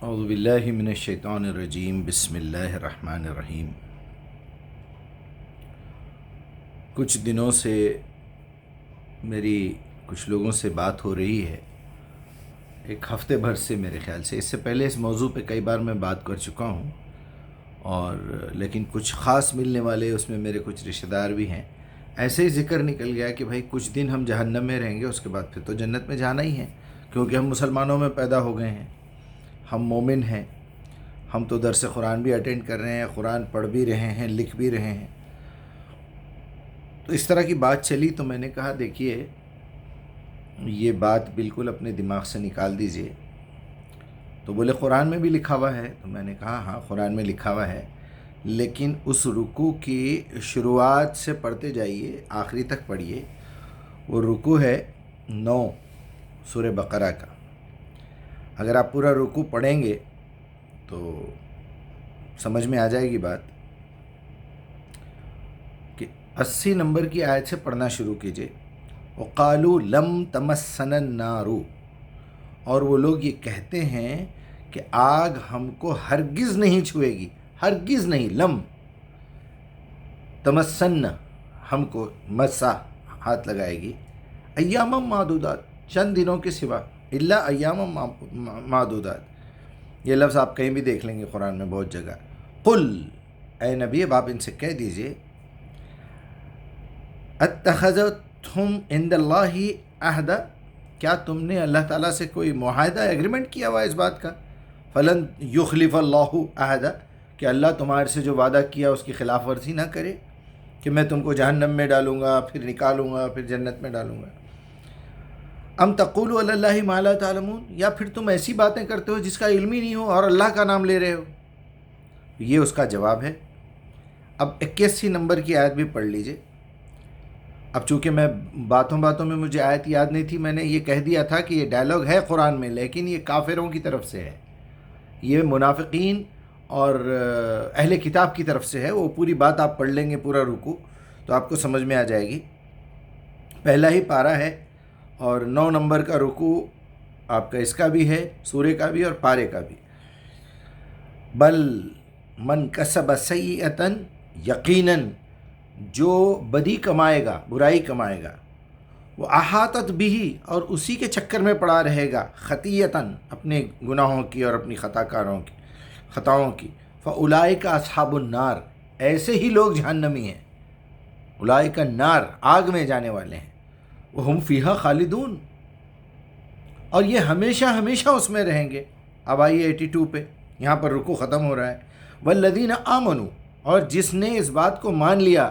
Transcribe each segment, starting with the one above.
اعوذ باللہ من الشیطان الرجیم بسم اللہ الرحمن الرحیم۔ کچھ دنوں سے میری کچھ لوگوں سے بات ہو رہی ہے، ایک ہفتے بھر سے میرے خیال سے۔ اس سے پہلے اس موضوع پہ کئی بار میں بات کر چکا ہوں، اور لیکن کچھ خاص ملنے والے اس میں میرے کچھ رشتہ دار بھی ہیں۔ ایسے ہی ذکر نکل گیا کہ بھائی کچھ دن ہم جہنم میں رہیں گے، اس کے بعد پھر تو جنت میں جانا ہی ہے، کیونکہ ہم مسلمانوں میں پیدا ہو گئے ہیں، ہم مومن ہیں، ہم تو درس قرآن بھی اٹینڈ کر رہے ہیں، قرآن پڑھ بھی رہے ہیں، لکھ بھی رہے ہیں۔ تو اس طرح کی بات چلی تو میں نے کہا دیکھیے یہ بات بالکل اپنے دماغ سے نکال دیجئے۔ تو بولے قرآن میں بھی لکھا ہوا ہے، تو میں نے کہا ہاں قرآن میں لکھا ہوا ہے، لیکن اس رکوع کی شروعات سے پڑھتے جائیے، آخری تک پڑھیے۔ وہ رکوع ہے 9 سورہ بقرہ کا۔ اگر آپ پورا رکوع پڑھیں گے تو سمجھ میں آ جائے گی بات کہ 80 نمبر کی آیت سے پڑھنا شروع کیجئے۔ وَقَالُوا لَمْ تَمَسَّنَا النَّارُ، اور وہ لوگ یہ کہتے ہیں کہ آگ ہم کو ہرگز نہیں چھوئے گی، ہرگز نہیں، لم تمسن ہم کو مسا ہاتھ لگائے گی، ایام معدودات چند دنوں کے سوا، الا ایام معدودات، یہ لفظ آپ کہیں بھی دیکھ لیں گے قرآن میں بہت جگہ۔ قل، اے نبی اب آپ ان سے کہہ دیجئے، اتخذتم عند اللہ عہدا، کیا تم نے اللہ تعالیٰ سے کوئی معاہدہ ایگریمنٹ کیا ہوا اس بات کا؟ فلن یخلف اللہ عہدا، کہ اللہ تمہارے سے جو وعدہ کیا اس کی خلاف ورزی نہ کرے، کہ میں تم کو جہنم میں ڈالوں گا، پھر نکالوں گا، پھر جنت میں ڈالوں گا۔ ام تقولوا علی اللہ ما لا تعلمون، یا پھر تم ایسی باتیں کرتے ہو جس کا علم ہی نہیں ہو اور اللہ کا نام لے رہے ہو۔ یہ اس کا جواب ہے۔ اب 81 نمبر کی آیت بھی پڑھ لیجئے۔ اب چونکہ میں باتوں میں مجھے آیت یاد نہیں تھی، میں نے یہ کہہ دیا تھا کہ یہ ڈائلاگ ہے قرآن میں، لیکن یہ کافروں کی طرف سے ہے، یہ منافقین اور اہل کتاب کی طرف سے ہے۔ وہ پوری بات آپ پڑھ لیں گے، پورا رکوع، تو آپ کو سمجھ میں آ جائے گی۔ پہلا ہی پارہ ہے اور 9 نمبر کا رکوع آپ کا اس کا بھی ہے، سورے کا بھی اور پارے کا بھی۔ بل من کسب سیئۃ، یقیناً جو بدی کمائے گا، برائی کمائے گا، وہ احاطت بھی، اور اسی کے چکر میں پڑا رہے گا، خطیئتاً، اپنے گناہوں کی اور اپنی خطاؤں کی، فاولئک اصحاب النار، ایسے ہی لوگ جہنمی ہیں، اولئک النار، آگ میں جانے والے ہیں، وہم فیہا خالدون، اور یہ ہمیشہ ہمیشہ اس میں رہیں گے۔ اب آئیے 82 پہ، یہاں پر رکوع ختم ہو رہا ہے۔ والذین آمنوا، اور جس نے اس بات کو مان لیا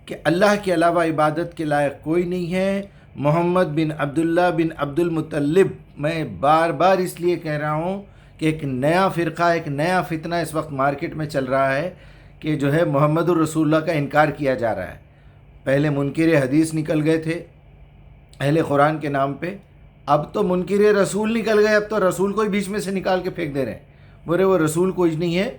کہ اللہ کے علاوہ عبادت کے لائق کوئی نہیں ہے، محمد بن عبداللہ بن عبد المطلب، میں بار بار اس لیے کہہ رہا ہوں کہ ایک نیا فرقہ، ایک نیا فتنہ اس وقت مارکیٹ میں چل رہا ہے کہ جو ہے محمد الرسول اللہ کا انکار کیا جا رہا ہے۔ پہلے منکر حدیث نکل گئے تھے اہل قرآن کے نام پہ، اب تو منکر رسول نکل گئے، اب تو رسول کو ہی بیچ میں سے نکال کے پھینک دے رہے ہیں، بولے وہ رسول کوئی نہیں ہے،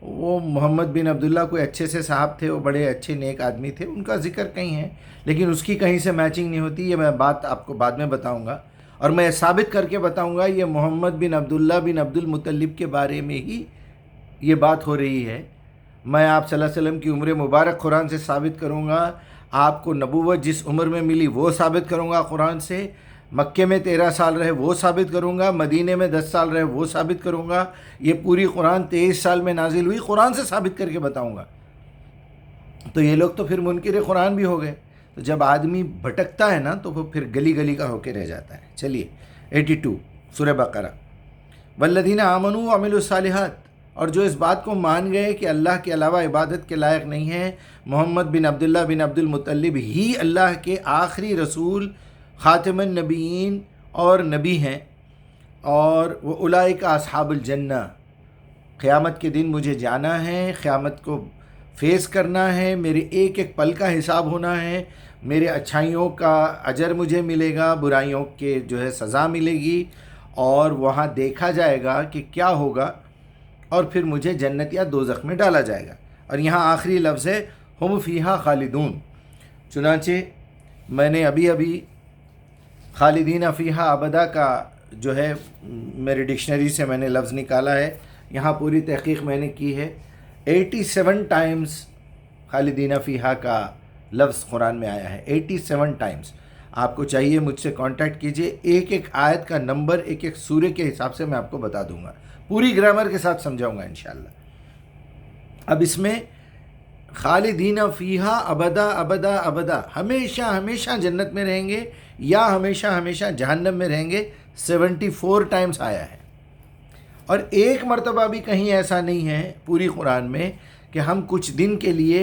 وہ محمد بن عبداللہ کوئی اچھے سے صاحب تھے، وہ بڑے اچھے نیک آدمی تھے، ان کا ذکر کہیں ہے لیکن اس کی کہیں سے میچنگ نہیں ہوتی۔ یہ میں بات آپ کو بعد میں بتاؤں گا، اور میں ثابت کر کے بتاؤں گا یہ محمد بن عبداللہ بن عبد المطلب کے بارے میں ہی یہ بات ہو رہی ہے۔ میں آپ صلی اللہ علیہ وسلم کی عمر مبارک قرآن سے ثابت کروں گا، آپ کو نبوت جس عمر میں ملی وہ ثابت کروں گا قرآن سے، مکے میں 13 سال رہے وہ ثابت کروں گا، مدینے میں 10 سال رہے وہ ثابت کروں گا، یہ پوری قرآن 23 سال میں نازل ہوئی، قرآن سے ثابت کر کے بتاؤں گا۔ تو یہ لوگ تو پھر منکر قرآن بھی ہو گئے۔ تو جب آدمی بھٹکتا ہے نا تو وہ پھر گلی گلی کا ہو کے رہ جاتا ہے۔ چلیے 82 سورہ بقرہ۔ والذین آمنوا وعملوا الصالحات، اور جو اس بات کو مان گئے کہ اللہ کے علاوہ عبادت کے لائق نہیں ہے، محمد بن عبداللہ بن عبد المطلب ہی اللہ کے آخری رسول، خاتم النبیین اور نبی ہیں، اور وہ اولئک اصحاب الجنہ، قیامت کے دن مجھے جانا ہے، قیامت کو فیس کرنا ہے، میرے ایک ایک پل کا حساب ہونا ہے، میرے اچھائیوں کا اجر مجھے ملے گا، برائیوں کے جو ہے سزا ملے گی، اور وہاں دیکھا جائے گا کہ کیا ہوگا، اور پھر مجھے جنت یا دوزخ میں ڈالا جائے گا۔ اور یہاں آخری لفظ ہے ہم فیہا خالدون۔ چنانچہ میں نے ابھی خالدین فیہا ابدا کا جو ہے میری ڈکشنری سے میں نے لفظ نکالا ہے، یہاں پوری تحقیق میں نے کی ہے، 87 ٹائمز خالدین فیہا کا لفظ قرآن میں آیا ہے، 87 ٹائمز۔ آپ کو چاہیے مجھ سے کانٹیکٹ کیجئے، ایک ایک آیت کا نمبر ایک ایک سورے کے حساب سے میں آپ کو بتا دوں گا، پوری گرامر کے ساتھ سمجھاؤں گا انشاءاللہ۔ اب اس میں خالدین فیہا ابدا ابدا ابدا، ہمیشہ ہمیشہ جنت میں رہیں گے یا ہمیشہ ہمیشہ جہنم میں رہیں گے، 74 ٹائمز آیا ہے۔ اور ایک مرتبہ بھی کہیں ایسا نہیں ہے پوری قرآن میں کہ ہم کچھ دن کے لیے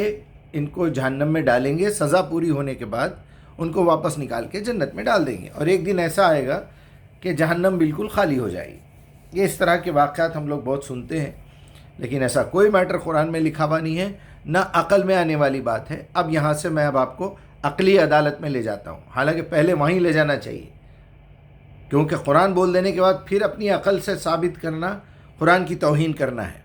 ان کو جہنم میں ڈالیں گے، سزا پوری ہونے کے بعد ان کو واپس نکال کے جنت میں ڈال دیں گے، اور ایک دن ایسا آئے گا کہ جہنم بالکل خالی ہو جائے گی۔ یہ اس طرح کے واقعات ہم لوگ بہت سنتے ہیں، لیکن ایسا کوئی میٹر قرآن میں لکھا ہوا نہیں ہے، نہ عقل میں آنے والی بات ہے۔ اب یہاں سے میں اب آپ کو عقلی عدالت میں لے جاتا ہوں، حالانکہ پہلے وہیں لے جانا چاہیے، کیونکہ قرآن بول دینے کے بعد پھر اپنی عقل سے ثابت کرنا قرآن کی توہین کرنا ہے۔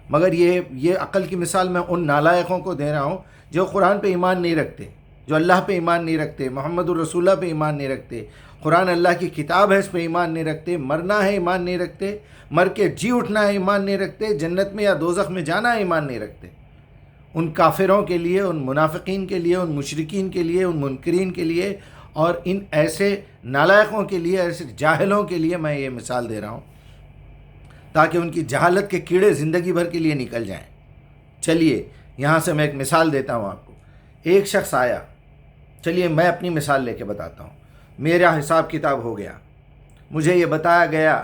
مگر یہ عقل کی مثال میں ان نالائقوں کو دے رہا ہوں جو قرآن پہ ایمان نہیں رکھتے، جو اللہ پہ ایمان نہیں رکھتے، محمد الرسول اللہ پہ ایمان نہیں رکھتے، قرآن اللہ کی کتاب ہے اس پہ ایمان نہیں رکھتے، مرنا ہے ایمان نہیں رکھتے، مر کے جی اٹھنا ہے ایمان نہیں رکھتے، جنت میں یا دوزخ میں جانا ہے ایمان نہیں رکھتے۔ ان کافروں کے لیے، ان منافقین کے لیے، ان مشرکین کے لیے، ان منکرین کے لیے، اور ان ایسے نالائقوں کے لیے، ایسے جاہلوں کے لیے میں یہ مثال دے رہا ہوں تاکہ ان کی جہالت کے کیڑے زندگی بھر کے لیے نکل جائیں۔ چلیے یہاں سے میں ایک مثال دیتا ہوں آپ کو۔ ایک شخص آیا، چلیے میں اپنی مثال لے کے بتاتا ہوں۔ میرا حساب کتاب ہو گیا، مجھے یہ بتایا گیا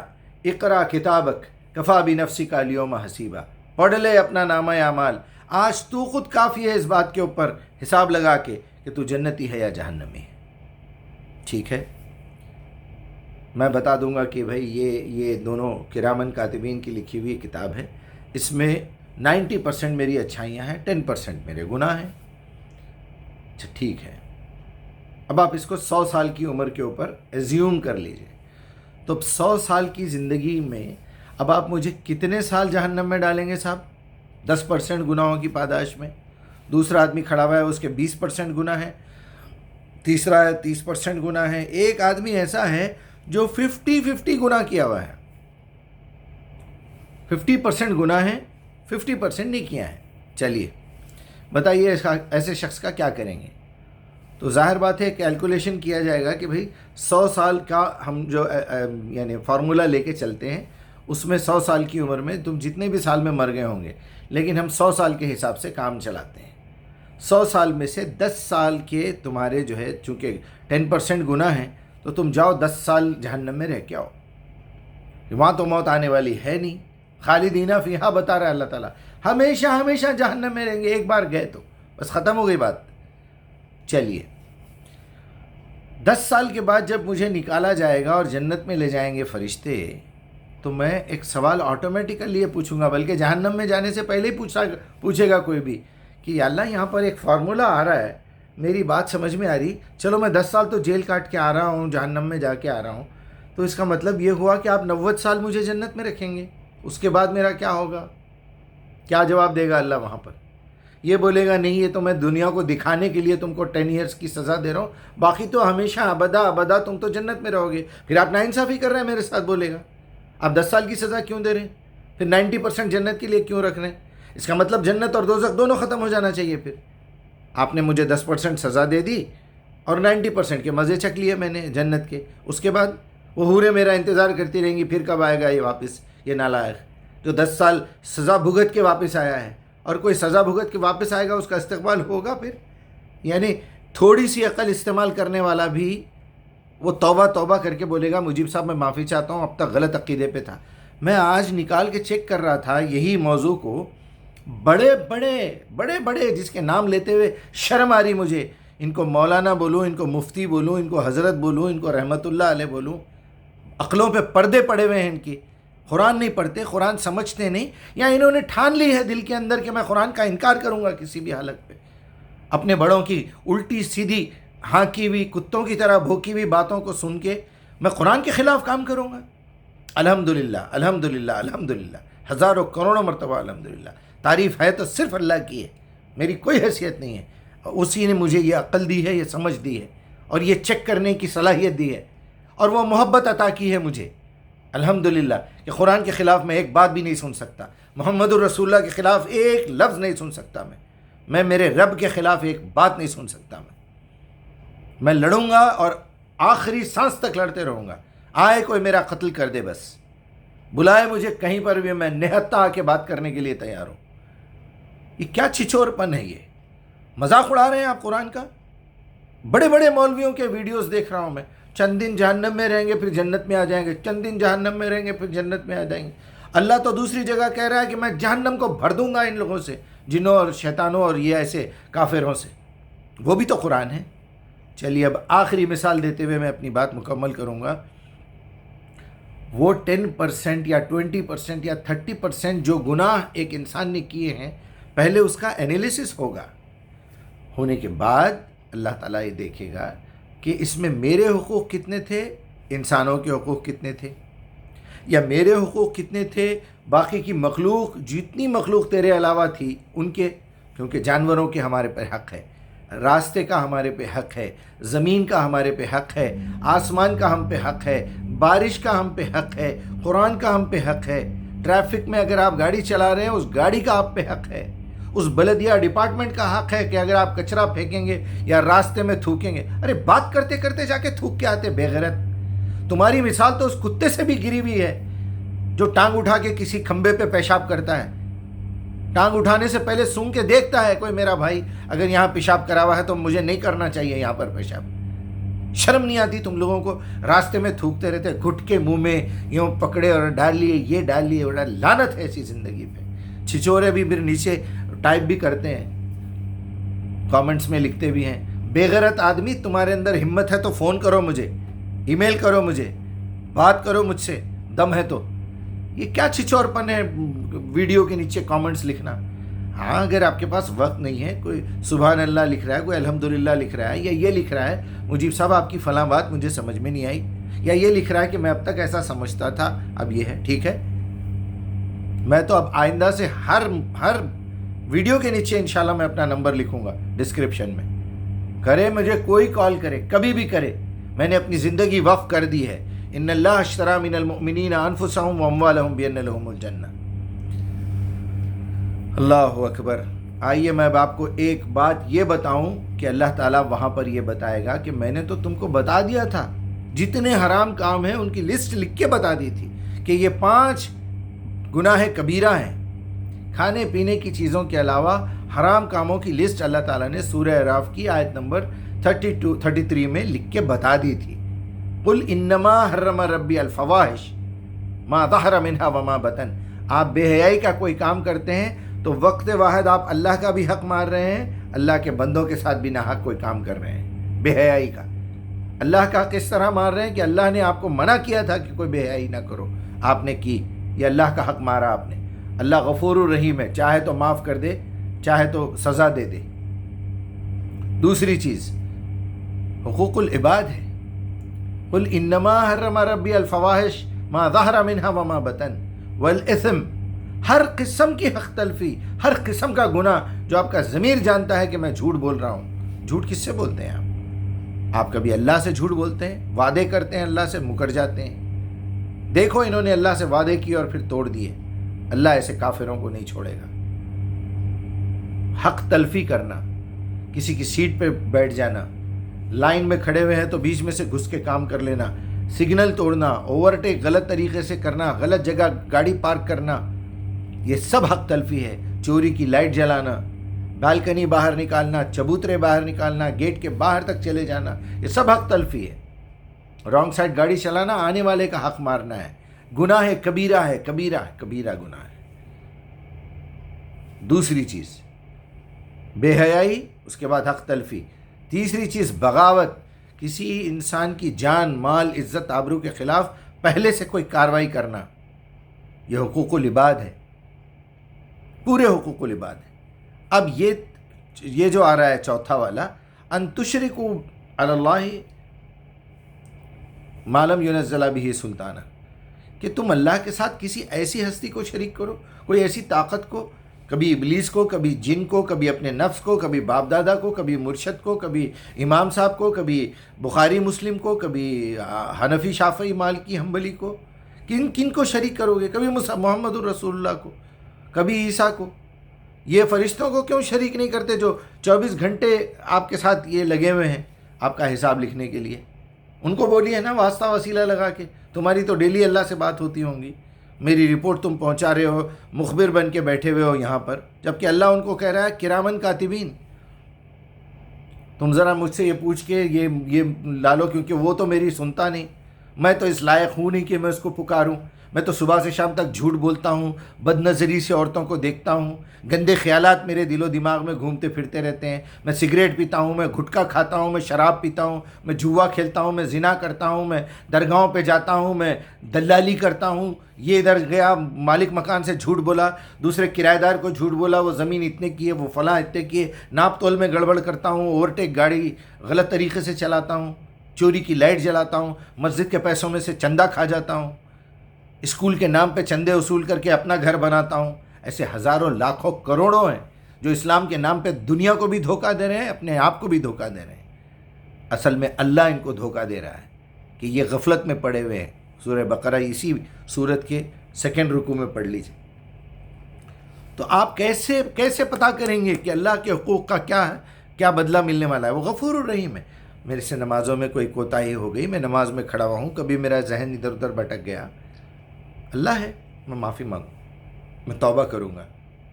اقرا کتابک کفا بنفسک الیوم حسیبا، پڑھ لے اپنا نامہ اعمال، آج تو خود کافی ہے اس بات کے اوپر حساب لگا کے کہ تو جنتی ہے یا جہنمی ہے۔ ٹھیک ہے، میں بتا دوں گا کہ بھائی یہ دونوں کرامن کاتبین کی لکھی ہوئی کتاب ہے، اس میں 90% میری اچھائیاں ہیں، 10% میرے گناہ ہیں۔ اچھا ٹھیک ہے، اب آپ اس کو 100 سال کی عمر کے اوپر ایزیوم کر لیجئے، تو اب 100 سال کی زندگی میں اب آپ مجھے کتنے سال جہنم میں ڈالیں گے صاحب؟ 10% گناہوں کی پاداش میں۔ دوسرا آدمی کھڑا ہوا ہے، اس کے 20% گناہ ہے، تیسرا ہے 30% گناہ ہے، ایک آدمی ایسا ہے جو 50 گناہ کیا ہوا ہے، 50% گناہ ہے، 50% نہیں کیا ہے۔ چلیے بتائیے ایسے شخص کا کیا کریں گے؟ تو ظاہر بات ہے کیلکولیشن کیا جائے گا کہ بھئی 100 سال کا ہم جو یعنی فارمولہ لے کے چلتے ہیں، اس میں 100 سال کی عمر میں تم جتنے بھی سال میں مر گئے ہوں گے، لیکن ہم 100 سال کے حساب سے کام چلاتے ہیں۔ 100 سال میں سے 10 سال کے تمہارے جو ہے، چونکہ 10% گناہ ہیں، تو تم جاؤ 10 سال جہنم میں رہ کے آؤ، وہاں تو موت آنے والی ہے نہیں۔ خالدین فیہا بتا رہا ہے اللہ تعالیٰ، ہمیشہ ہمیشہ جہنم میں رہیں گے، ایک بار گئے تو بس ختم ہو گئی بات۔ چلیے 10 سال کے بعد جب مجھے نکالا جائے گا اور جنت میں لے جائیں گے فرشتے، تو میں ایک سوال آٹومیٹیکلی یہ پوچھوں گا، بلکہ جہنم میں جانے سے پہلے ہی پوچھے گا کوئی بھی کہ یا اللہ یہاں پر ایک فارمولہ آ رہا ہے، میری بات سمجھ میں آ رہی، چلو میں 10 سال تو جیل کاٹ کے آ رہا ہوں، جہنم میں جا کے آ رہا ہوں، تو اس کا مطلب یہ ہوا کہ آپ 90 سال مجھے جنت میں رکھیں گے، اس کے بعد میرا کیا ہوگا؟ کیا جواب دے گا اللہ وہاں پر؟ یہ بولے گا نہیں، یہ تو میں دنیا کو دکھانے کے لیے تم کو 10 ایئرس کی سزا دے رہا ہوں، باقی تو ہمیشہ ابدا ابدا تم تو جنت میں رہو گے، پھر آپ ناانصافی کر رہے ہیں میرے ساتھ، بولے گا آپ 10 سال کی سزا کیوں دے رہے ہیں، پھر 90% جنت کے لیے کیوں رکھ رہے ہیں؟ اس کا مطلب جنت اور دوزخ دونوں ختم ہو جانا چاہیے۔ پھر آپ نے مجھے 10% سزا دے دی اور 90% کے مزے چکھ لیے میں نے جنت کے، اس کے بعد وہ حوریں میرا انتظار کرتی رہیں گی، پھر کب آئے گا یہ واپس، یہ نالائق جو 10 سال سزا بھگت کے واپس آیا ہے، اور کوئی سزا بھگت کے واپس آئے گا اس کا استقبال ہوگا پھر؟ یعنی تھوڑی سی عقل استعمال کرنے والا بھی وہ توبہ توبہ کر کے بولے گا مجیب صاحب میں معافی چاہتا ہوں، اب تک غلط عقیدے پہ تھا۔ میں آج نکال کے چیک کر رہا تھا یہی موضوع کو، بڑے بڑے جس کے نام لیتے ہوئے شرم آ رہی مجھے، ان کو مولانا بولوں، ان کو مفتی بولوں، ان کو حضرت بولوں، ان کو رحمت اللہ علیہ بولوں، عقلوں پہ پردے پڑے ہوئے ہیں ان کی، قرآن نہیں پڑھتے، قرآن سمجھتے نہیں، یا انہوں نے ٹھان لی ہے دل کے اندر کہ میں قرآن کا انکار کروں گا کسی بھی حالت پہ، اپنے بڑوں کی الٹی سیدھی ہانکی ہوئی کتوں کی طرح بھوکی ہوئی باتوں کو سن کے میں قرآن کے خلاف کام کروں گا۔ الحمدللہ الحمدللہ الحمدللہ، ہزاروں کروڑوں مرتبہ الحمدللہ، تعریف ہے تو صرف اللہ کی ہے، میری کوئی حیثیت نہیں ہے، اسی نے مجھے یہ عقل دی ہے، یہ سمجھ دی ہے، اور یہ چیک کرنے کی صلاحیت دی ہے، اور وہ محبت عطا کی ہے مجھے الحمدللہ کہ قرآن کے خلاف میں ایک بات بھی نہیں سن سکتا، محمد الرسول اللہ کے خلاف ایک لفظ نہیں سن سکتا، میں میرے رب کے خلاف ایک بات نہیں سن سکتا، میں لڑوں گا اور آخری سانس تک لڑتے رہوں گا، آئے کوئی میرا قتل کر دے، بس بلائے مجھے کہیں پر بھی، میں نہتا آ کے بات کرنے کے لیے تیار ہوں۔ یہ کیا چھچور پن ہے، یہ مذاق اڑا رہے ہیں آپ قرآن کا۔ بڑے بڑے مولویوں کے ویڈیوز دیکھ رہا ہوں میں، چند دن جہنم میں رہیں گے پھر جنت میں آ جائیں گے، چند دن جہنم میں رہیں گے پھر جنت میں آ جائیں گے۔ اللہ تو دوسری جگہ کہہ رہا ہے کہ میں جہنم کو بھر دوں گا ان لوگوں سے، جنوں اور شیطانوں اور یہ ایسے کافروں سے، وہ بھی تو قرآن ہے۔ چلیے اب آخری مثال دیتے ہوئے میں اپنی بات مکمل کروں گا۔ وہ 10% یا 20% یا 30% جو گناہ ایک انسان نے کیے ہیں، پہلے اس کا انالیسس ہوگا، ہونے کے بعد اللہ تعالیٰ یہ دیکھے گا کہ اس میں میرے حقوق کتنے تھے، انسانوں کے حقوق کتنے تھے، یا میرے حقوق کتنے تھے باقی کی مخلوق، جتنی مخلوق تیرے علاوہ تھی ان کے، کیونکہ جانوروں کے ہمارے پہ حق ہے، راستے کا ہمارے پہ حق ہے، زمین کا ہمارے پہ حق ہے، آسمان کا ہم پہ حق ہے، بارش کا ہم پہ حق ہے، قرآن کا ہم پہ حق ہے، ٹریفک میں اگر آپ گاڑی چلا رہے ہیں اس گاڑی کا آپ پہ حق ہے، اس بلدیہ ڈپارٹمنٹ کا حق ہے کہ اگر آپ کچرا پھینکیں گے یا راستے میں تھوکیں گے، ارے بات کرتے کرتے جا کے تھوک کے آتے بے غیرت۔ تمہاری مثال تو اس کتے سے بھی گری ہوئی ہے جو ٹانگ اٹھا کے کسی کھمبے پہ پیشاب کرتا ہے، ٹانگ اٹھانے سے پہلے سونگ کے دیکھتا ہے کوئی میرا بھائی اگر یہاں پیشاب کرا ہوا ہے تو مجھے نہیں کرنا چاہیے یہاں پر پیشاب۔ شرم نہیں آتی تم لوگوں کو؟ راستے میں تھوکتے رہتے، گھٹ کے منہ میں یوں پکڑے اور ڈال لیے، یہ ڈال لیے، وہ ڈال، لعنت ہے ایسی زندگی پہ۔ چھچورے بھی پھر نیچے ٹائپ بھی کرتے ہیں، کامنٹس میں لکھتے بھی ہیں، بے غیرت آدمی تمہارے اندر ہمت ہے تو فون کرو مجھے، ای میل کرو مجھے، بات کرو مجھ سے، دم ہے تو۔ یہ کیا چھچور پن ہے ویڈیو کے نیچے کامنٹس لکھنا؟ ہاں اگر آپ کے پاس وقت نہیں ہے، کوئی سبحان اللہ لکھ رہا ہے، کوئی الحمدللہ لکھ رہا ہے، یا یہ لکھ رہا ہے مجیب صاحب آپ کی فلاں بات مجھے سمجھ میں نہیں آئی، یا یہ لکھ رہا ہے کہ میں اب تک ایسا سمجھتا تھا اب یہ ہے، ٹھیک ہے، میں تو اب آئندہ سے ہر ویڈیو کے نیچے انشاءاللہ میں اپنا نمبر لکھوں گا ڈسکرپشن میں، کرے مجھے کوئی کال کرے، کبھی بھی کرے، میں نے اپنی زندگی وقف کر دی ہے۔ ان اللہ اشتری من المؤمنین انفسهم واموالهم بان لهم الجنہ۔ اللہ اکبر۔ آئیے میں اب آپ کو ایک بات یہ بتاؤں کہ اللہ تعالیٰ وہاں پر یہ بتائے گا کہ میں نے تو تم کو بتا دیا تھا، جتنے حرام کام ہیں ان کی لسٹ لکھ کے بتا دی تھی کہ یہ 5 گناہ کبیرہ ہیں، کھانے پینے کی چیزوں کے علاوہ حرام کاموں کی لسٹ اللہ تعالیٰ نے سورہ اعراف کی آیت نمبر 33 میں لکھ کے بتا دی تھی۔ قل انما حرم ربی الفواحش ما ظہر منها وما بطن۔ آپ بے حیائی کا کوئی کام کرتے ہیں تو وقت واحد آپ اللہ کا بھی حق مار رہے ہیں، اللہ کے بندوں کے ساتھ بھی ناحق کوئی کام کر رہے ہیں بے حیائی کا۔ اللہ کا کس طرح مار رہے ہیں کہ اللہ نے آپ کو منع کیا تھا کہ کوئی بے حیائی نہ کرو، آپ نے کی، یہ اللہ کا حق مارا آپ نے۔ اللہ غفور الرحیم ہے، چاہے تو معاف کر دے، چاہے تو سزا دے دے۔ دوسری چیز حقوق العباد ہے۔ قل انما حرم ربی الفواحش ما ظہر منها وما بطن والاثم، ہر قسم کی حق تلفی، ہر قسم کا گناہ جو آپ کا ضمیر جانتا ہے کہ میں جھوٹ بول رہا ہوں۔ جھوٹ کس سے بولتے ہیں آپ کبھی اللہ سے جھوٹ بولتے ہیں، وعدے کرتے ہیں اللہ سے، مکر جاتے ہیں۔ دیکھو انہوں نے اللہ سے وعدے کیے اور پھر توڑ دیے، اللہ ایسے کافروں کو نہیں چھوڑے گا۔ حق تلفی کرنا، کسی کی سیٹ پہ بیٹھ جانا، لائن میں کھڑے ہوئے ہیں تو بیچ میں سے گھس کے کام کر لینا، سگنل توڑنا، اوورٹیک غلط طریقے سے کرنا، غلط جگہ گاڑی پارک کرنا، یہ سب حق تلفی ہے۔ چوری کی لائٹ جلانا، بالکنی باہر نکالنا، چبوترے باہر نکالنا، گیٹ کے باہر تک چلے جانا، یہ سب حق تلفی ہے۔ رانگ سائڈ گاڑی چلانا، آنے والے کا حق مارنا ہے، گناہ ہے، کبیرہ ہے، کبیرہ گناہ ہے۔ دوسری چیز بے حیائی، اس کے بعد حق تلفی۔ تیسری چیز بغاوت، کسی انسان کی جان، مال، عزت، آبرو کے خلاف پہلے سے کوئی کارروائی کرنا، یہ حقوق العباد ہے، پورے حقوق العباد ہے۔ اب یہ جو آ رہا ہے چوتھا والا، ان تشرکوا علی اللہ ما لم ينزل به سلطانہ، کہ تم اللہ کے ساتھ کسی ایسی ہستی کو شریک کرو، کوئی ایسی طاقت کو کبھی ابلیس کو، کبھی جن کو، کبھی اپنے نفس کو، کبھی باپ دادا کو، کبھی مرشد کو، کبھی امام صاحب کو، کبھی بخاری مسلم کو، کبھی حنفی شافعی مالکی حنبلی کو. کن کن کو شریک کرو گے؟ کبھی محمد الرسول اللہ کو، کبھی عیسیٰ کو. یہ فرشتوں کو کیوں شریک نہیں کرتے جو 24 گھنٹے آپ کے ساتھ یہ لگے ہوئے ہیں آپ کا حساب لکھنے کے لیے؟ ان کو بولیے نا واسطہ وسیلہ لگا کے. تمہاری تو ڈیلی اللہ سے بات ہوتی ہوں گی، میری رپورٹ تم پہنچا رہے ہو، مخبر بن کے بیٹھے ہوئے ہو یہاں پر، جبکہ اللہ ان کو کہہ رہا ہے کرامن کاتبین. تم ذرا مجھ سے یہ پوچھ کے یہ لا لو، کیونکہ وہ تو میری سنتا نہیں. میں تو اس لائق ہوں نہیں کہ میں اس کو پکاروں. میں تو صبح سے شام تک جھوٹ بولتا ہوں، بد نظری سے عورتوں کو دیکھتا ہوں، گندے خیالات میرے دل و دماغ میں گھومتے پھرتے رہتے ہیں. میں سگریٹ پیتا ہوں، میں گھٹکا کھاتا ہوں، میں شراب پیتا ہوں، میں جوا کھیلتا ہوں، میں زنا کرتا ہوں، میں درگاہوں پہ جاتا ہوں، میں دلالی کرتا ہوں. یہ ادھر گیا مالک مکان سے جھوٹ بولا، دوسرے کرایہ دار کو جھوٹ بولا، وہ زمین اتنے کی ہے، وہ فلاں اتنے کی ہے. ناپ تول میں گڑبڑ کرتا ہوں، اوورٹیک گاڑی غلط طریقے سے چلاتا ہوں، چوری کی لائٹ جلاتا ہوں، مسجد کے پیسوں میں سے چندہ کھا جاتا ہوں، اسکول کے نام پہ چندے وصول کر کے اپنا گھر بناتا ہوں. ایسے ہزاروں لاکھوں کروڑوں ہیں جو اسلام کے نام پہ دنیا کو بھی دھوکہ دے رہے ہیں، اپنے آپ کو بھی دھوکہ دے رہے ہیں. اصل میں اللہ ان کو دھوکہ دے رہا ہے کہ یہ غفلت میں پڑے ہوئے ہیں. سورہ بقرہ اسی صورت کے 2 رکوع میں پڑھ لیجیے. تو آپ کیسے پتہ کریں گے کہ اللہ کے حقوق کا کیا بدلہ ملنے والا ہے؟ وہ غفور الرحیم ہے. میرے سے نمازوں میں کوئی کوتاہی ہو گئی، میں نماز میں کھڑا ہوا ہوں، کبھی میرا ذہن ادھر ادھر بھٹک گیا، اللہ ہے، میں معافی مانگوں، میں توبہ کروں گا.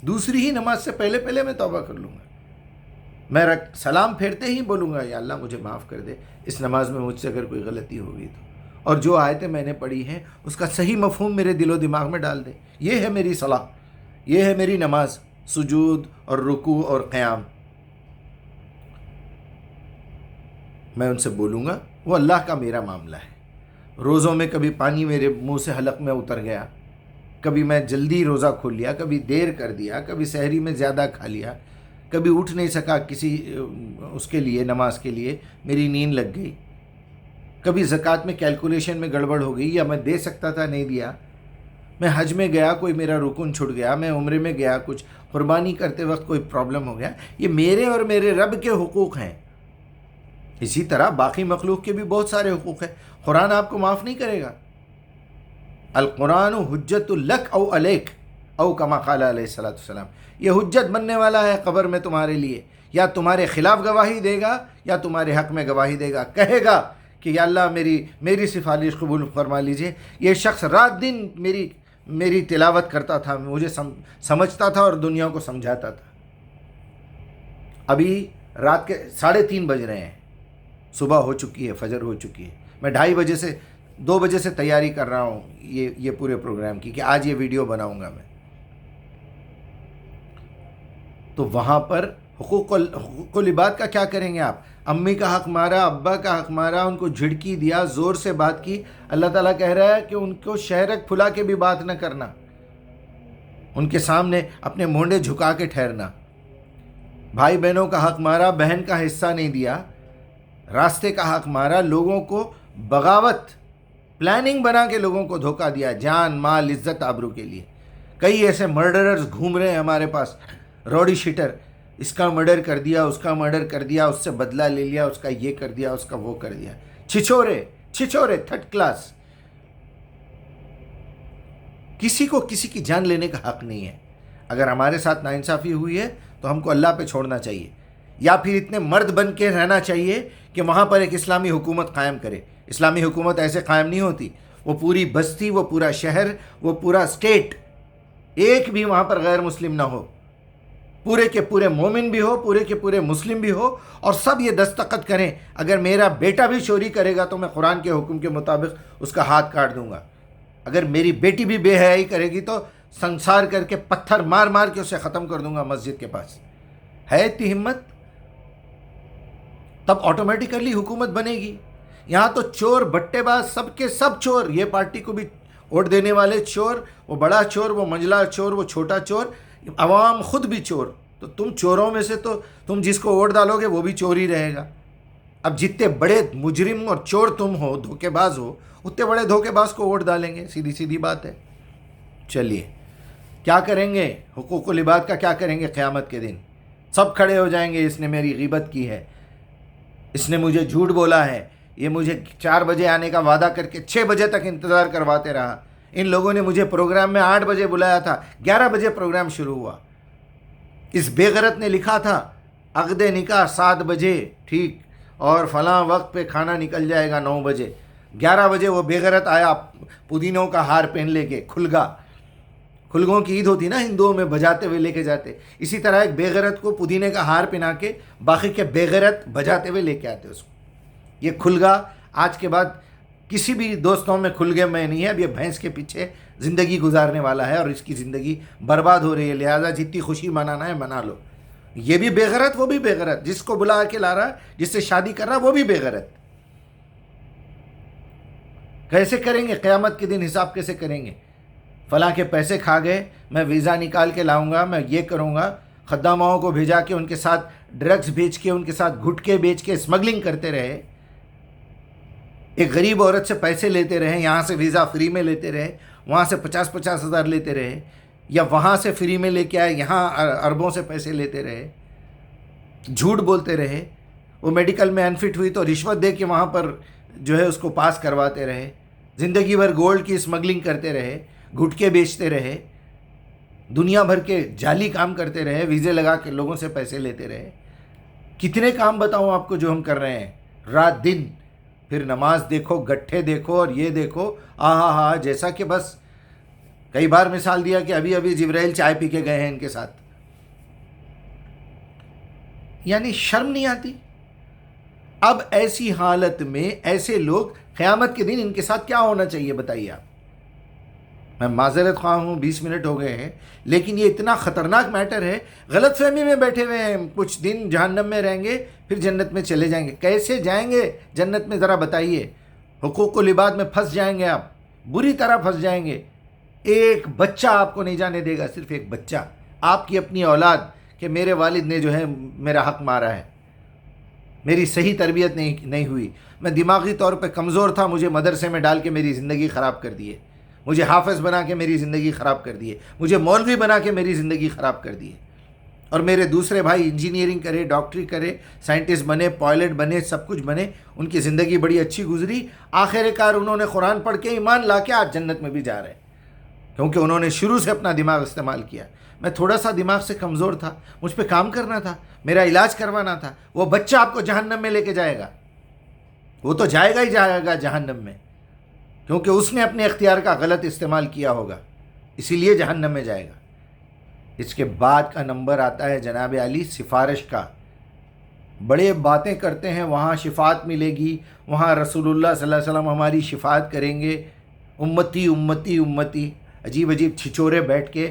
دوسری ہی نماز سے پہلے میں توبہ کر لوں گا. میں سلام پھیرتے ہی بولوں گا یا اللہ مجھے معاف کر دے، اس نماز میں مجھ سے اگر کوئی غلطی ہو گئی تو، اور جو آیتیں میں نے پڑھی ہیں اس کا صحیح مفہوم میرے دل و دماغ میں ڈال دے. یہ ہے میری صلاح، یہ ہے میری نماز، سجود اور رکوع اور قیام. میں ان سے بولوں گا، وہ اللہ کا میرا معاملہ ہے. روزوں میں کبھی پانی میرے منہ سے حلق میں اتر گیا، کبھی میں جلدی روزہ کھول لیا، کبھی دیر کر دیا، کبھی سحری میں زیادہ کھا لیا، کبھی اٹھ نہیں سکا کسی اس کے لیے، نماز کے لیے، میری نیند لگ گئی. کبھی زکوٰۃ میں کیلکولیشن میں گڑبڑ ہو گئی، یا میں دے سکتا تھا نہیں دیا. میں حج میں گیا، کوئی میرا رکن چھٹ گیا. میں عمرے میں گیا، کچھ قربانی کرتے وقت کوئی پرابلم ہو گیا. یہ میرے اور میرے رب کے حقوق ہیں. اسی طرح باقی مخلوق کے بھی بہت سارے حقوق ہیں. قرآن آپ کو معاف نہیں کرے گا. القرآن حجت لک او علیک او کما قال علیہ الصلوۃ والسلام. یہ حجت بننے والا ہے قبر میں تمہارے لیے، یا تمہارے خلاف گواہی دے گا یا تمہارے حق میں گواہی دے گا. کہے گا کہ یا اللہ میری سفارش قبول فرما لیجئے. یہ شخص رات دن میری تلاوت کرتا تھا، مجھے سمجھتا تھا اور دنیا کو سمجھاتا تھا. ابھی رات کے 3:30 بج رہے ہیں، صبح ہو چکی ہے، فجر ہو چکی ہے. میں 2 بجے سے تیاری کر رہا ہوں یہ پورے پروگرام کی کہ آج یہ ویڈیو بناؤں گا میں. تو وہاں پر حقوق العباد کا کیا کریں گے آپ؟ امی کا حق مارا، ابا کا حق مارا، ان کو جھڑکی دیا، زور سے بات کی. اللہ تعالیٰ کہہ رہا ہے کہ ان کو شہرک پھلا کے بھی بات نہ کرنا، ان کے سامنے اپنے مونڈے جھکا کے ٹھہرنا. بھائی بہنوں کا حق مارا، بہن کا حصہ نہیں دیا، راستے کا حق مارا، لوگوں کو بغاوت پلاننگ بنا کے لوگوں کو دھوکہ دیا، جان مال عزت آبرو کے لیے. کئی ایسے مرڈررز گھوم رہے ہیں ہمارے پاس، روڈی شیٹر، اس کا مرڈر کر دیا، اس کا مرڈر کر دیا، اس سے بدلہ لے لیا، اس کا یہ کر دیا، اس کا وہ کر دیا. چھچورے 3rd کلاس. کسی کو کسی کی جان لینے کا حق نہیں ہے. اگر ہمارے ساتھ ناانصافی ہوئی ہے تو ہم کو اللہ پہ چھوڑنا چاہیے، یا پھر اتنے مرد بن کے رہنا چاہیے کہ وہاں پر ایک اسلامی حکومت قائم کرے. اسلامی حکومت ایسے قائم نہیں ہوتی. وہ پوری بستی، وہ پورا شہر، وہ پورا اسٹیٹ، ایک بھی وہاں پر غیر مسلم نہ ہو، پورے کے پورے مومن بھی ہو، پورے کے پورے مسلم بھی ہو، اور سب یہ دستخط کریں اگر میرا بیٹا بھی چوری کرے گا تو میں قرآن کے حکم کے مطابق اس کا ہاتھ کاٹ دوں گا، اگر میری بیٹی بھی بے حیائی کرے گی تو سنسار کر کے پتھر مار مار کے اسے ختم کر دوں گا مسجد کے پاس. ہے اتنی ہمت؟ تب آٹومیٹیکلی حکومت بنے گی. یہاں تو چور بٹے باز سب کے سب چور، یہ پارٹی کو بھی ووٹ دینے والے چور، وہ بڑا چور، وہ منجلا چور، وہ چھوٹا چور، عوام خود بھی چور. تو تم چوروں میں سے تو تم جس کو ووٹ ڈالو گے وہ بھی چور ہی رہے گا. اب جتنے بڑے مجرم اور چور تم ہو، دھوکے باز ہو، اتنے بڑے دھوکے باز کو ووٹ ڈالیں گے. سیدھی بات ہے. چلیے کیا کریں گے؟ حقوق العباد کا کیا کریں گے قیامت کے دن؟ سب کھڑے ہو جائیں گے، اس نے میری غیبت کی ہے، اس نے مجھے جھوٹ بولا ہے، یہ مجھے 4 بجے آنے کا وعدہ کر کے 6 بجے تک انتظار کرواتے رہا، ان لوگوں نے مجھے پروگرام میں 8 بجے بلایا تھا، 11 بجے پروگرام شروع ہوا، اس بے غیرت نے لکھا تھا عقد نکاح 7 بجے ٹھیک، اور فلاں وقت پہ کھانا نکل جائے گا 9 بجے، 11 بجے وہ بے غیرت آیا پودینوں کا ہار پہن لے کے، کھلگوں کی عید ہوتی نا ہندوؤں میں، بجاتے ہوئے لے کے جاتے، اسی طرح ایک بے غیرت کو پودینے کا ہار پہنا کے باقی کے بے غیرت بجاتے ہوئے لے کے آتے اس کو۔ یہ کھلگا آج کے بعد کسی بھی دوستوں میں کھلگے میں نہیں ہے، اب یہ بھینس کے پیچھے زندگی گزارنے والا ہے اور اس کی زندگی برباد ہو رہی ہے، لہٰذا جتنی خوشی منانا ہے منا لو۔ یہ بھی بے غیرت، وہ بھی بے غیرت، جس کو بلا کے لا رہا ہے، جس سے شادی کر رہا ہے، وہ بھی بے غیرت۔ کیسے کریں گے قیامت کے دن؟ حساب کیسے کریں گے؟ فلاں کے پیسے کھا گئے، میں ویزا نکال کے لاؤں گا، میں یہ کروں گا، خداماؤں کو بھیجا کے ان کے ساتھ ڈرگز بیچ کے، ان کے ساتھ گھٹکے بیچ کے اسمگلنگ کرتے رہے، ایک غریب عورت سے پیسے لیتے رہے، یہاں سے ویزا فری میں لیتے رہے، وہاں سے 50 ہزار لیتے رہے، یا وہاں سے فری میں لے کے آئے، یہاں اربوں سے پیسے لیتے رہے، جھوٹ بولتے رہے، وہ میڈیکل میں انفٹ ہوئی تو رشوت دے کے وہاں پر جو ہے اس کو پاس کرواتے رہے، زندگی بھر گولڈ کی اسمگلنگ کرتے رہے، گھٹکے بیچتے رہے، دنیا بھر کے جعلی کام کرتے رہے، ویزے لگا کے لوگوں سے پیسے لیتے رہے۔ کتنے کام بتاؤں آپ کو جو ہم کر رہے ہیں رات دن، پھر نماز دیکھو، گٹھے دیکھو، اور یہ دیکھو، ہاں جیسا کہ بس کئی بار مثال دیا کہ ابھی جبرائیل چائے پی کے گئے ہیں ان کے ساتھ۔ یعنی شرم نہیں آتی؟ اب ایسی حالت میں ایسے لوگ قیامت کے دن ان کے ساتھ کیا ہونا چاہیے بتائیے آپ؟ میں معذرت خواہ ہوں، 20 منٹ ہو گئے ہیں، لیکن یہ اتنا خطرناک میٹر ہے، غلط فہمی میں بیٹھے ہوئے ہیں، کچھ دن جہنم میں رہیں گے پھر جنت میں چلے جائیں گے۔ کیسے جائیں گے جنت میں ذرا بتائیے؟ حقوق العباد میں پھنس جائیں گے آپ، بری طرح پھنس جائیں گے۔ ایک بچہ آپ کو نہیں جانے دے گا، صرف ایک بچہ، آپ کی اپنی اولاد، کہ میرے والد نے جو ہے میرا حق مارا ہے، میری صحیح تربیت نہیں ہوئی، میں دماغی طور پہ کمزور تھا، مجھے مدرسے میں ڈال کے میری زندگی خراب کر دیے، مجھے حافظ بنا کے میری زندگی خراب کر دیے، مجھے مولوی بنا کے میری زندگی خراب کر دیے، اور میرے دوسرے بھائی انجینئرنگ کرے، ڈاکٹری کرے، سائنٹسٹ بنے، پائلٹ بنے، سب کچھ بنے، ان کی زندگی بڑی اچھی گزری، آخر کار انہوں نے قرآن پڑھ کے ایمان لا کے آج جنت میں بھی جا رہے ہیں، کیونکہ انہوں نے شروع سے اپنا دماغ استعمال کیا۔ میں تھوڑا سا دماغ سے کمزور تھا، مجھ پہ کام کرنا تھا، میرا علاج کروانا تھا۔ وہ بچہ آپ کو جہنم میں لے کے جائے گا، وہ تو جائے گا جہنم میں، کیونکہ اس نے اپنے اختیار کا غلط استعمال کیا ہوگا، اسی لیے جہنم میں جائے گا۔ اس کے بعد کا نمبر آتا ہے جناب علی سفارش کا۔ بڑے باتیں کرتے ہیں، وہاں شفاعت ملے گی، وہاں رسول اللہ صلی اللہ علیہ وسلم ہماری شفاعت کریں گے، امتی امتی امتی، عجیب عجیب چھچورے بیٹھ کے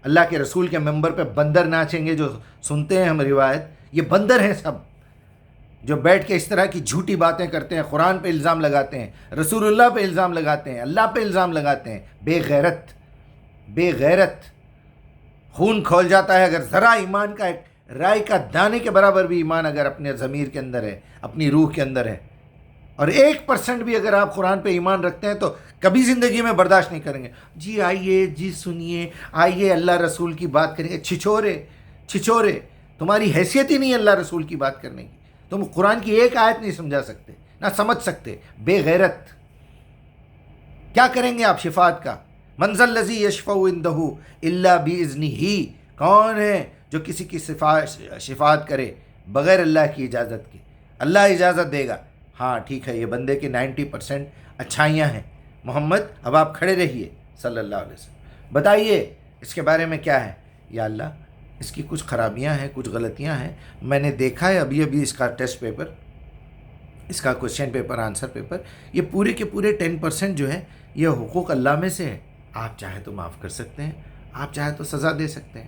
اللہ کے رسول کے ممبر پہ بندر ناچیں گے، جو سنتے ہیں ہم روایت، یہ بندر ہیں سب، جو بیٹھ کے اس طرح کی جھوٹی باتیں کرتے ہیں، قرآن پہ الزام لگاتے ہیں، رسول اللہ پہ الزام لگاتے ہیں، اللہ پہ الزام لگاتے ہیں۔ بے غیرت، خون کھول جاتا ہے اگر ذرا ایمان کا، ایک رائے کا دانے کے برابر بھی ایمان اگر اپنے ضمیر کے اندر ہے، اپنی روح کے اندر ہے، اور 1% بھی اگر آپ قرآن پہ ایمان رکھتے ہیں تو کبھی زندگی میں برداشت نہیں کریں گے۔ جی آئیے، جی سنیے، آئیے اللہ رسول کی بات کریں گے۔ چھچورے، تمہاری حیثیت ہی نہیں ہے اللہ رسول کی بات کرنے کی، تم قرآن کی ایک آیت نہیں سمجھا سکتے، نہ سمجھ سکتے، بے غیرت۔ کیا کریں گے آپ شفاعت کا؟ من ذا الذی یشفع عندہ الا باذنہ، کون ہے جو کسی کی شفاعت کرے بغیر اللہ کی اجازت کے؟ اللہ اجازت دے گا۔ ہاں ٹھیک ہے، یہ بندے کے 90% اچھائیاں ہیں۔ محمد اب آپ کھڑے رہیے صلی اللہ علیہ وسلم، بتائیے اس کے بارے میں کیا ہے؟ یا اللہ اس کی کچھ خرابیاں ہیں، کچھ غلطیاں ہیں، میں نے دیکھا ہے ابھی اس کا ٹیسٹ پیپر، اس کا کوشچن پیپر، آنسر پیپر، یہ پورے کے پورے 10% جو ہے یہ حقوق اللہ میں سے ہے، آپ چاہے تو معاف کر سکتے ہیں، آپ چاہے تو سزا دے سکتے ہیں،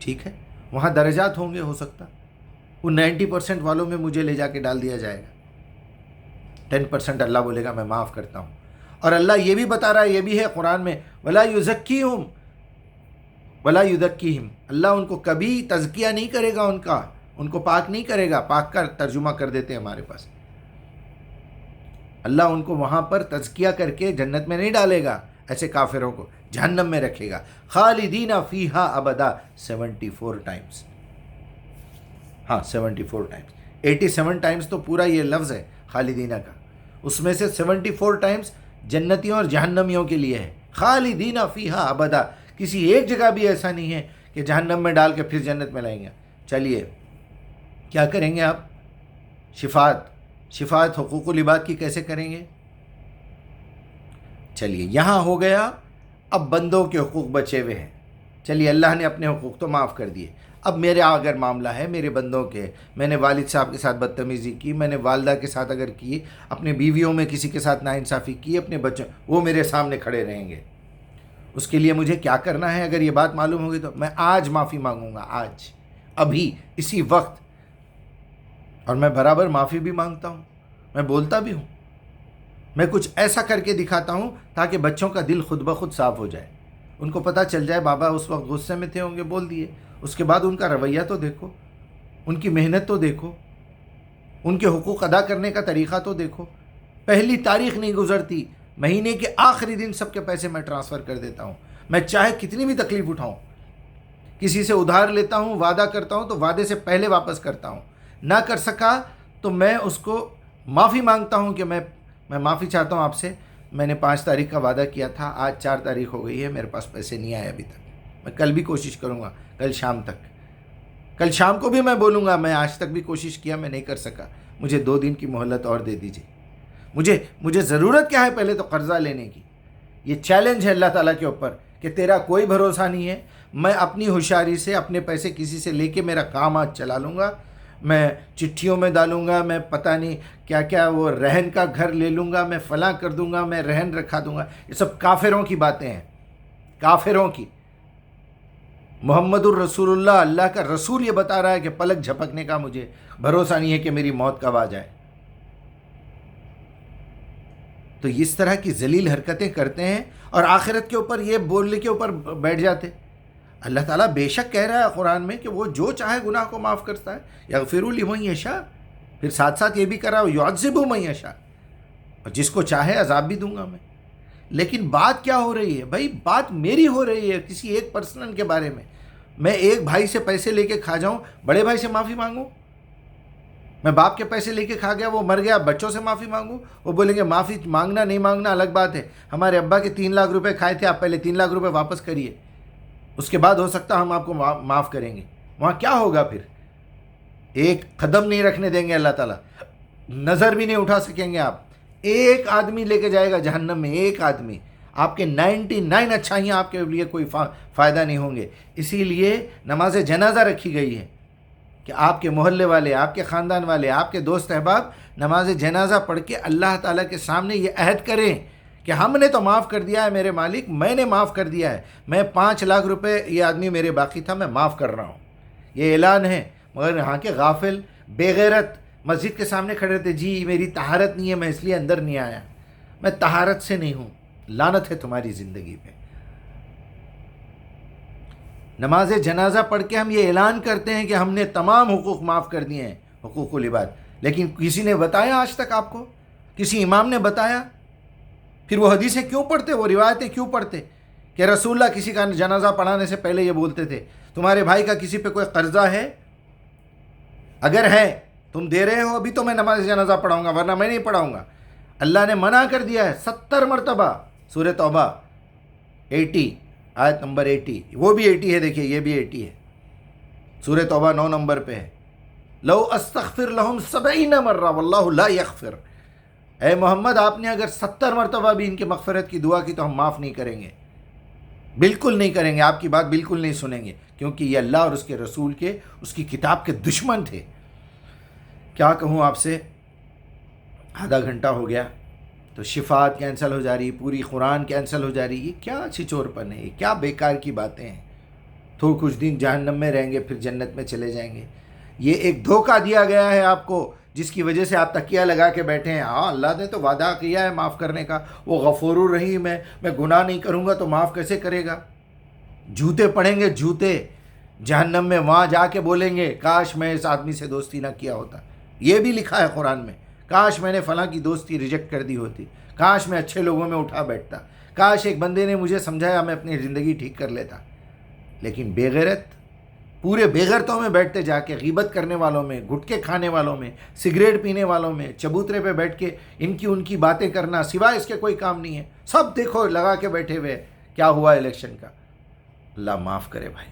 ٹھیک ہے، وہاں درجات ہوں گے، ہو سکتا وہ 90% والوں میں مجھے لے جا کے ڈال دیا جائے گا، 10% اللہ بولے گا میں معاف کرتا ہوں۔ اور اللہ یہ بھی بتا رہا ہے، یہ بھی ہے قرآن میں، وَلَا يُزَكِّيهُمْ وَلَا يُزَكِّيهِمْ، اللہ ان کو کبھی تزکیہ نہیں کرے گا، ان کو پاک نہیں کرے گا۔ پاک کا ترجمہ کر دیتے ہیں ہمارے پاس، اللہ ان کو وہاں پر تزکیہ کر کے جنت میں نہیں ڈالے گا ایسے کافروں کو، جہنم میں رکھے گا. خالدین فیہا ابدا 74 ٹائمز. ہاں 74 ٹائمز. 87 ٹائمز تو پورا یہ لفظ ہے خالدینہ کا، اس میں سے 74 ٹائمز جنتیوں اور جہنمیوں کے لیے ہے. خالدین فیہا ابدا، کسی ایک جگہ بھی ایسا نہیں ہے کہ جہنم میں ڈال کے پھر جنت میں لائیں گے. چلیے کیا کریں گے آپ؟ شفاعت حقوق العباد کی کیسے کریں گے؟ چلیے یہاں ہو گیا. اب بندوں کے حقوق بچے ہوئے ہیں. چلیے اللہ نے اپنے حقوق تو معاف کر دیے. اب میرا اگر معاملہ ہے میرے بندوں کے، میں نے والد صاحب کے ساتھ بدتمیزی کی، میں نے والدہ کے ساتھ اگر کی، اپنے بیویوں میں کسی کے ساتھ ناانصافی کی، اپنے بچوں، وہ میرے سامنے کھڑے رہیں گے. اس کے لیے مجھے کیا کرنا ہے؟ اگر یہ بات معلوم ہوگی تو میں آج معافی مانگوں گا، آج، ابھی، اسی وقت. اور میں برابر معافی بھی مانگتا ہوں، میں بولتا بھی ہوں. میں کچھ ایسا کر کے دکھاتا ہوں تاکہ بچوں کا دل خود بخود صاف ہو جائے. ان کو پتہ چل جائے بابا اس وقت غصے میں تھے ہوں گے، بول دیے. اس کے بعد ان کا رویہ تو دیکھو، ان کی محنت تو دیکھو، ان کے حقوق ادا کرنے کا طریقہ تو دیکھو. پہلی تاریخ نہیں گزرتی، مہینے کے آخری دن سب کے پیسے میں ٹرانسفر کر دیتا ہوں. میں چاہے کتنی بھی تکلیف اٹھاؤں، کسی سے ادھار لیتا ہوں، وعدہ کرتا ہوں تو وعدے سے پہلے واپس کرتا ہوں. نہ کر سکا تو میں اس کو معافی مانگتا ہوں کہ میں معافی چاہتا ہوں آپ سے، میں نے 5 تاریخ کا وعدہ کیا تھا، آج 4 تاریخ ہو گئی ہے، میرے پاس پیسے نہیں آئے ابھی تک. میں کل بھی کوشش کروں گا، کل شام تک. کل شام کو بھی میں بولوں گا میں آج تک بھی کوشش کیا، میں نہیں کر سکا، مجھے 2 دن کی مہلت اور دے دیجیے. مجھے ضرورت کیا ہے؟ پہلے تو قرضہ لینے کی. یہ چیلنج ہے اللہ تعالیٰ کے اوپر کہ تیرا کوئی بھروسہ نہیں ہے. میں اپنی ہوشیاری سے اپنے پیسے کسی سے لے کے میرا کام آج چلا لوں گا، میں چٹھیوں میں ڈالوں گا، میں پتہ نہیں کیا کیا وہ رہن کا گھر لے لوں گا، میں فلاں کر دوں گا، میں رہن رکھا دوں گا. یہ سب کافروں کی باتیں ہیں، کافروں کی. محمد الرسول اللہ، اللہ کا رسول یہ بتا رہا ہے کہ پلک جھپکنے کا مجھے بھروسہ نہیں ہے کہ میری موت کب آ جائے. تو اس طرح کی ذلیل حرکتیں کرتے ہیں اور آخرت کے اوپر یہ بولنے کے اوپر بیٹھ جاتے. اللہ تعالیٰ بے شک کہہ رہا ہے قرآن میں کہ وہ جو چاہے گناہ کو معاف کرتا ہے. یغفر لمن یشاء، پھر ساتھ ساتھ یہ بھی کر رہا ہے یعذب من یشاء، اور جس کو چاہے عذاب بھی دوں گا میں. لیکن بات کیا ہو رہی ہے بھائی؟ بات میری ہو رہی ہے کسی ایک پرسن کے بارے میں. میں ایک بھائی سے پیسے لے کے کھا جاؤں، بڑے بھائی سے معافی مانگوں؟ میں باپ کے پیسے لے کے کھا گیا، وہ مر گیا، بچوں سے معافی مانگوں؟ وہ بولیں گے معافی مانگنا نہیں مانگنا الگ بات ہے، ہمارے ابا کے 3 لاکھ روپے کھائے تھے، آپ پہلے 3 لاکھ روپے واپس کریے، اس کے بعد ہو سکتا ہم آپ کو معاف کریں گے. وہاں کیا ہوگا پھر؟ ایک قدم نہیں رکھنے دیں گے اللہ تعالیٰ، نظر بھی نہیں اٹھا سکیں گے آپ. ایک آدمی لے کے جائے گا جہنم میں، ایک آدمی. آپ کے 99 اچھائیاں آپ کے لیے کوئی فائدہ نہیں ہوں گے. اسی لیے نماز جنازہ رکھی گئی ہے کہ آپ کے محلے والے، آپ کے خاندان والے، آپ کے دوست احباب نماز جنازہ پڑھ کے اللہ تعالیٰ کے سامنے یہ عہد کریں کہ ہم نے تو معاف کر دیا ہے میرے مالک، میں نے معاف کر دیا ہے، میں 5 لاکھ روپے یہ آدمی میرے باقی تھا، میں معاف کر رہا ہوں. یہ اعلان ہے. مگر یہاں کے غافل بے غیرت مسجد کے سامنے کھڑے رہتے، جی میری طہارت نہیں ہے میں اس لیے اندر نہیں آیا. میں طہارت سے نہیں ہوں، لعنت ہے تمہاری زندگی پہ. نماز جنازہ پڑھ کے ہم یہ اعلان کرتے ہیں کہ ہم نے تمام حقوق معاف کر دیے ہیں، حقوق العباد. لیکن کسی نے بتایا آج تک آپ کو؟ کسی امام نے بتایا؟ پھر وہ حدیثیں کیوں پڑھتے، وہ روایتیں کیوں پڑھتے کہ رسول اللہ کسی کا جنازہ پڑھانے سے پہلے یہ بولتے تھے تمہارے بھائی کا کسی پہ کوئی قرضہ ہے؟ اگر ہے تم دے رہے ہو ابھی تو میں نماز جنازہ پڑھاؤں گا، ورنہ میں نہیں پڑھاؤں گا. اللہ نے منع کر دیا ہے 70 مرتبہ. سورہ توبہ 80 آیت نمبر 80، وہ بھی 80 ہے، دیکھیے یہ بھی 80 ہے. سورہ توبہ 9 نمبر پہ ہے. لو استغفر لہم 70 مرہ واللہ لا یغفر. اے محمد آپ نے اگر 70 مرتبہ بھی ان کے مغفرت کی دعا کی تو ہم معاف نہیں کریں گے، بالکل نہیں کریں گے، آپ کی بات بالکل نہیں سنیں گے، کیونکہ یہ اللہ اور اس کے رسول کے، اس کی کتاب کے دشمن تھے. کیا کہوں آپ سے، آدھا گھنٹہ ہو گیا تو شفاعت کینسل ہو جا رہی، پوری قرآن کینسل ہو جا رہی. یہ کیا چھچور پن ہے، یہ کیا بیکار کی باتیں ہیں. تو کچھ دن جہنم میں رہیں گے پھر جنت میں چلے جائیں گے. یہ ایک دھوکہ دیا گیا ہے آپ کو جس کی وجہ سے آپ تکیہ لگا کے بیٹھے ہیں. ہاں اللہ نے تو وعدہ کیا ہے معاف کرنے کا، وہ غفور الرحیم ہے، میں گناہ نہیں کروں گا تو معاف کیسے کرے گا. جوتے پڑیں گے جوتے جہنم میں، وہاں جا کے بولیں گے کاش میں اس آدمی سے دوستی نہ کیا ہوتا. یہ بھی لکھا ہے قرآن میں، کاش میں نے فلاں کی دوستی ریجیکٹ کر دی ہوتی، کاش میں اچھے لوگوں میں اٹھا بیٹھتا، کاش ایک بندے نے مجھے سمجھایا میں اپنی زندگی ٹھیک کر لیتا. لیکن بے غیرت پورے بے غیرتوں میں بیٹھتے جا کے غیبت کرنے والوں میں، گٹکے کھانے والوں میں، سگریٹ پینے والوں میں، چبوترے پہ بیٹھ کے ان کی باتیں کرنا سوائے اس کے کوئی کام نہیں ہے. سب دیکھو لگا کے بیٹھے ہوئے. کیا ہوا الیکشن کا؟ اللہ معاف کرے بھائی.